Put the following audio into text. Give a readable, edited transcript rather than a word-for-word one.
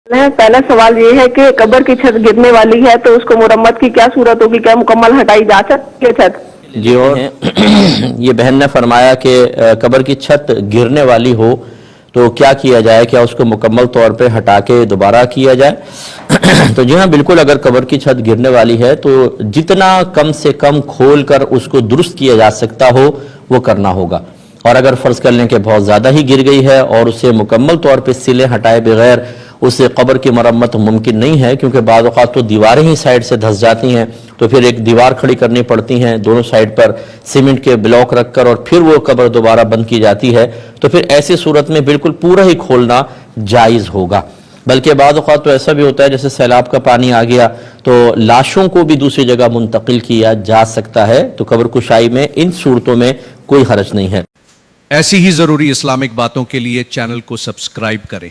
पहला सवाल ये है कि कब्र की छत गिरने वाली है तो उसको मुरम्मत की क्या सूरत होगी, क्या मुकम्मल हटाई जा सकती है छत? जी, और ये बहन ने फरमाया कि कब्र की छत गिरने वाली हो तो क्या किया जाए, क्या उसको मुकम्मल तौर पे हटा के दोबारा किया जाए? तो जी हाँ, बिल्कुल, अगर कब्र की छत गिरने वाली है तो जितना कम से कम खोल कर उसको दुरुस्त किया जा सकता हो वो करना होगा। और अगर फ़र्ज़ कर लें कि बहुत ज़्यादा ही गिर गई है और उसे मुकम्मल तौर पे सिले हटाए बगैर उसे कब्र की मरम्मत मुमकिन नहीं है, क्योंकि बाद औक़ात तो दीवारें ही साइड से धंस जाती हैं, तो फिर एक दीवार खड़ी करनी पड़ती हैं, दोनों साइड पर सीमेंट के ब्लॉक रखकर और फिर वो कब्र दोबारा बंद की जाती है। तो फिर ऐसी सूरत में बिल्कुल पूरा ही खोलना जायज़ होगा। बल्कि बाद औक़ात तो ऐसा भी होता है जैसे सैलाब का पानी आ गया तो लाशों को भी दूसरी जगह मुंतकिल किया जा सकता है, तो कब्र कुशाई में इन सूरतों में कोई हरज नहीं है। ऐसी ही ज़रूरी इस्लामिक बातों के लिए चैनल को सब्सक्राइब करें।